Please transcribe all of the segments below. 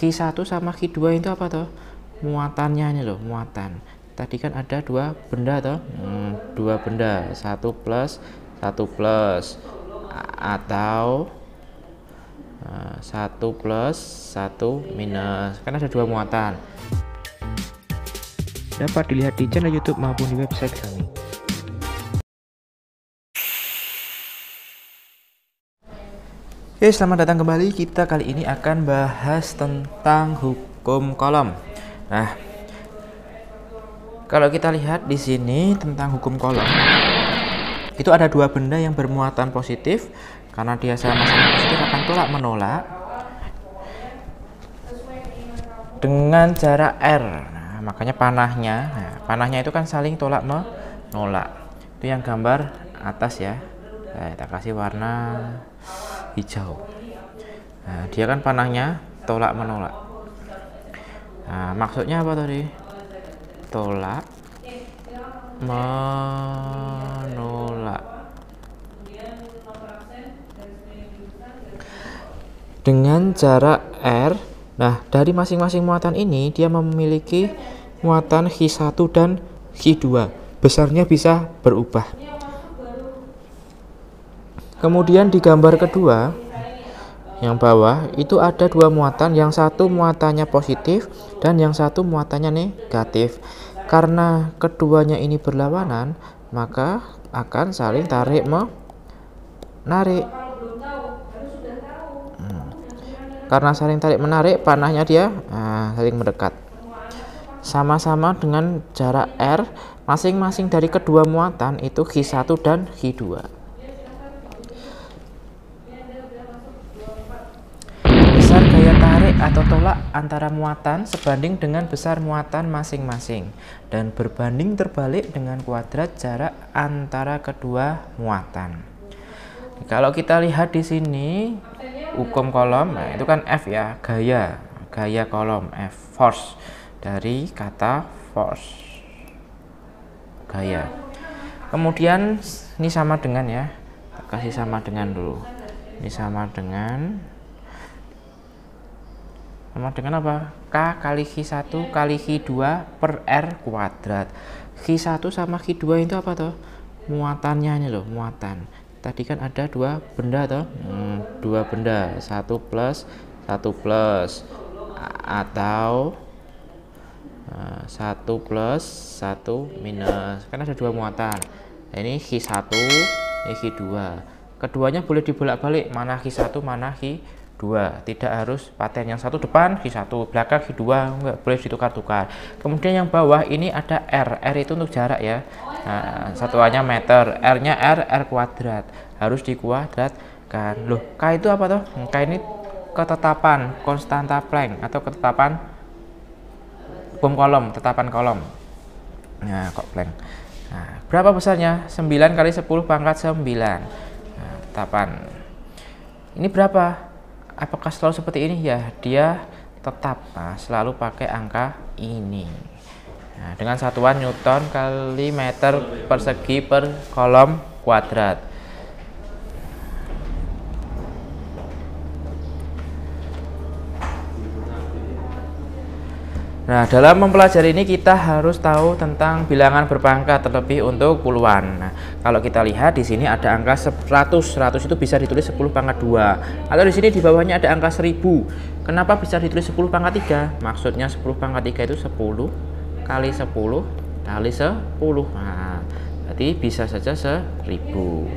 Q1 sama Q2 itu apa toh? Muatannya ini loh, muatan. Tadi kan ada dua benda toh, dua benda, satu plus atau satu plus satu minus, kan ada dua muatan. Dapat dilihat di channel YouTube maupun di website kami. Oke, selamat datang kembali. Kita kali ini akan bahas tentang hukum kolom. Nah, kalau kita lihat di sini tentang hukum kolom, itu ada dua benda yang bermuatan positif. Karena dia sama-sama positif akan tolak menolak dengan jarak R. Nah, makanya panahnya itu kan saling tolak menolak. Itu yang gambar atas ya. Nah, kita kasih warna hijau. Nah, dia kan panahnya tolak menolak. Nah, maksudnya apa tadi? Tolak menolak dengan jarak R. Nah, dari masing-masing muatan ini dia memiliki muatan Q1 dan Q2. Besarnya bisa berubah. Kemudian di gambar kedua yang bawah itu ada dua muatan, yang satu muatannya positif dan yang satu muatannya negatif. Karena keduanya ini berlawanan, maka akan saling tarik menarik. Karena saling tarik menarik, panahnya dia saling mendekat. Sama-sama dengan jarak R, masing-masing dari kedua muatan itu Q1 dan Q2. Besar gaya tarik atau tolak antara muatan sebanding dengan besar muatan masing-masing, dan berbanding terbalik dengan kuadrat jarak antara kedua muatan. Kalau kita lihat di sini hukum kolom, nah itu kan F ya, gaya kolom, F, force, dari kata force, gaya. Kemudian ini sama dengan ya, kasih sama dengan dulu. Ini sama dengan apa? K kali Q1 kali Q2 per R kuadrat. Q1 sama Q2 itu apa toh? Muatannya ini loh, muatan. Tadi kan ada dua benda toh, dua benda, satu plus atau satu plus satu minus, kan ada dua muatan. Nah, ini Q1, ini Q2. Keduanya boleh dibolak-balik, mana Q1 mana Q2. Tidak harus paten yang satu depan Q1, belakang Q2, enggak boleh ditukar-tukar. Kemudian yang bawah ini ada R itu untuk jarak ya. Nah, satuannya meter, R-nya R kuadrat, harus dikuadratkan. Loh, K itu apa toh? K ini ketetapan konstanta Planck atau ketetapan hukum kolom, tetapan kolom. Nah, kok Planck. Nah, berapa besarnya? 9 kali 10 pangkat 9. Nah, tetapan. Ini berapa? Apakah selalu seperti ini? Ya, dia tetap selalu pakai angka ini. Nah, dengan satuan Newton kali meter persegi per kolom kuadrat. Nah, dalam mempelajari ini kita harus tahu tentang bilangan berpangkat, terlebih untuk puluhan. Nah, kalau kita lihat di sini ada angka 100 itu bisa ditulis 10 pangkat 2. Atau di sini di bawahnya ada angka 1000. Kenapa bisa ditulis 10 pangkat 3? Maksudnya 10 pangkat 3 itu 10 kali 10 kali 10. Nah, berarti bisa saja 1000.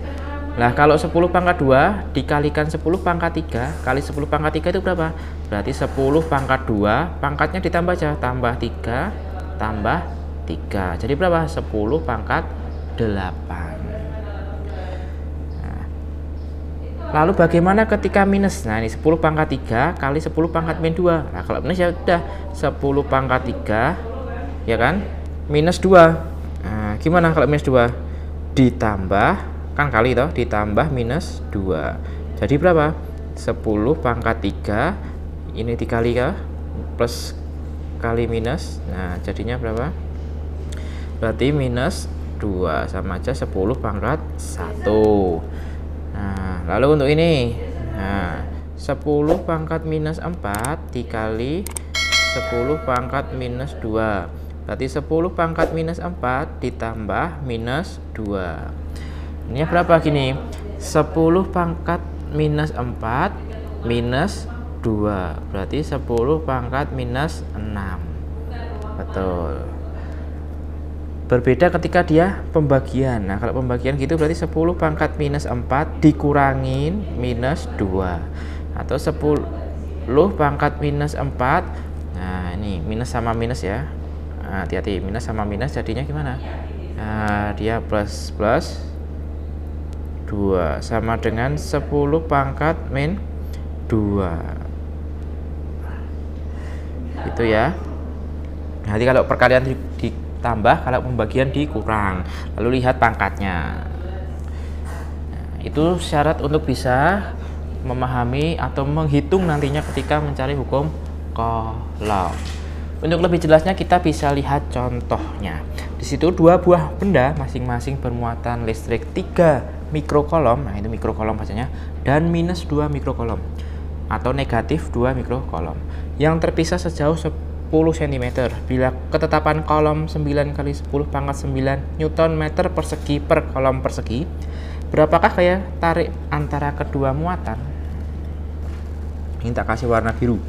Nah, kalau 10 pangkat 2 dikalikan 10 pangkat 3 kali 10 pangkat 3 itu berapa? Berarti 10 pangkat 2 pangkatnya ditambah aja, tambah 3 tambah 3. Jadi berapa? 10 pangkat 8. Nah, lalu bagaimana ketika minus? Nah, ini 10 pangkat 3 kali 10 pangkat min 2. Nah, kalau minus ya udah 10 pangkat 3 ya kan? Minus 2. Nah, gimana kalau minus 2? Ditambah kan kali toh, ditambah minus 2. Jadi berapa? 10 pangkat 3 ini dikali ke plus kali minus. Nah, jadinya berapa? Berarti minus 2 sama aja 10 pangkat 1. Nah, lalu untuk ini, nah 10 pangkat minus 4 dikali 10 pangkat minus 2. Berarti 10 pangkat minus 4 ditambah minus 2. Ini berapa gini? 10 pangkat minus 4 minus 2. Berarti 10 pangkat minus 6. Betul. Berbeda ketika dia pembagian. Nah, kalau pembagian gitu berarti 10 pangkat minus 4 dikurangin minus 2. Atau 10 pangkat minus 4. Nah, ini minus sama minus ya. Nah, hati-hati, minus sama minus jadinya gimana? Nah, dia plus 2 sama dengan 10 pangkat min 2. Itu ya. Nanti kalau perkalian ditambah, kalau pembagian dikurang. Lalu lihat pangkatnya. Nah, itu syarat untuk bisa memahami atau menghitung nantinya ketika mencari hukum kolom. Untuk lebih jelasnya kita bisa lihat contohnya. Di situ dua buah benda masing-masing bermuatan listrik 3 mikrokolom. Nah, itu mikrokolom bacanya, dan minus 2 mikrokolom atau negatif 2 mikrokolom yang terpisah sejauh 10 cm. Bila ketetapan kolom 9 kali 10 pangkat 9 Newton meter persegi per kolom persegi, berapakah gaya tarik antara kedua muatan? Ini tak kasih warna biru.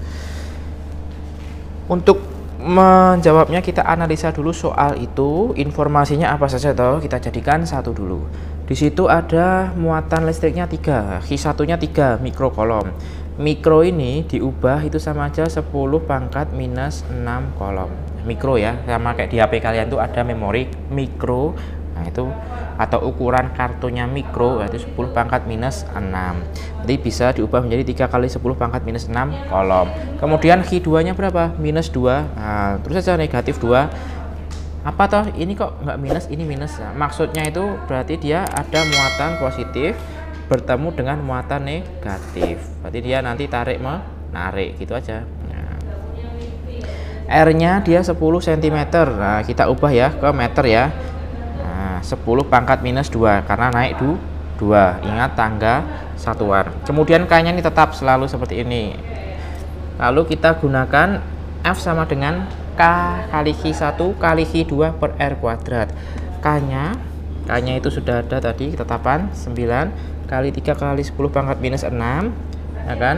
Untuk menjawabnya kita analisa dulu soal itu, informasinya apa saja toh, kita jadikan satu dulu. Di situ ada muatan listriknya 3, Q1-nya 3 mikrokolom. Mikro ini diubah itu sama aja 10 pangkat minus 6 kolom. Mikro ya, sama kayak di HP kalian tuh ada memori mikro. Nah, itu atau ukuran kartunya mikro, yaitu 10 pangkat minus 6. Jadi bisa diubah menjadi 3 kali 10 pangkat minus 6 kolom. Kemudian Q2-nya berapa? Minus 2. Nah, terus saja negatif 2. Apa toh? Ini kok nggak minus, ini minus. Nah, maksudnya itu berarti dia ada muatan positif bertemu dengan muatan negatif. Berarti dia nanti tarik menarik gitu aja. Nah, R-nya dia 10 cm. Nah, kita ubah ya ke meter ya. 10 pangkat minus 2 karena naik 2. Ingat tangga satuan. Kemudian K-nya ini tetap selalu seperti ini. Lalu kita gunakan F sama dengan K kali Q1 kali Q2 per R kuadrat. K-nya itu sudah ada tadi ketetapan 9 kali 3 kali 10 pangkat minus 6, ya kan?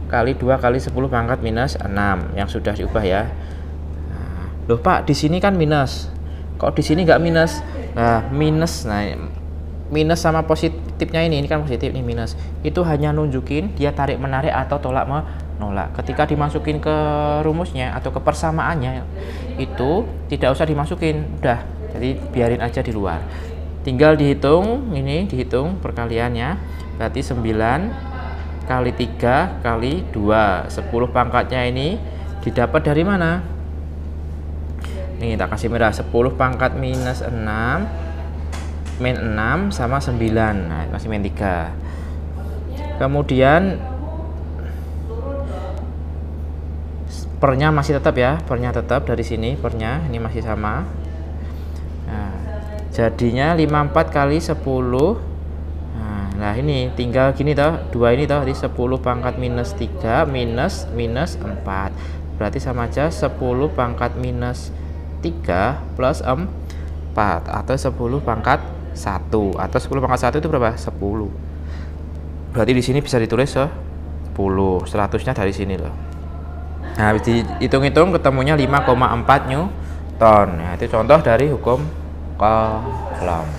Kali 2 kali 10 pangkat minus 6 yang sudah diubah ya. Nah, loh Pak, di sini kan minus. Kok di sini nggak minus? Nah, minus sama positifnya ini kan positif, ini minus. Itu hanya nunjukin dia tarik menarik atau tolak menolak. Ketika dimasukin ke rumusnya atau ke persamaannya itu tidak usah dimasukin, udah. Jadi biarin aja di luar. Tinggal dihitung, ini dihitung perkaliannya. Berarti 9 kali 3 kali 2. 10 pangkatnya ini didapat dari mana? Nih tak kasih merah, 10 pangkat minus 6 min 6 sama 9. Nah, kasih min 3. Kemudian pernya masih tetap ya, pernya tetap dari sini, pernya ini masih sama. Nah, jadinya 54 kali 10. Nah, ini tinggal gini toh, 2 ini toh, jadi 10 pangkat minus 3 minus 4. Berarti sama aja 10 pangkat minus 3 plus 4 atau 10 pangkat 1 atau 10 pangkat 1 itu berapa? 10. Berarti di sini bisa ditulis 10. 100-nya dari sini loh. Nah, dihitung-hitung ketemunya 5,4 Newton. Nah, itu contoh dari hukum kolom.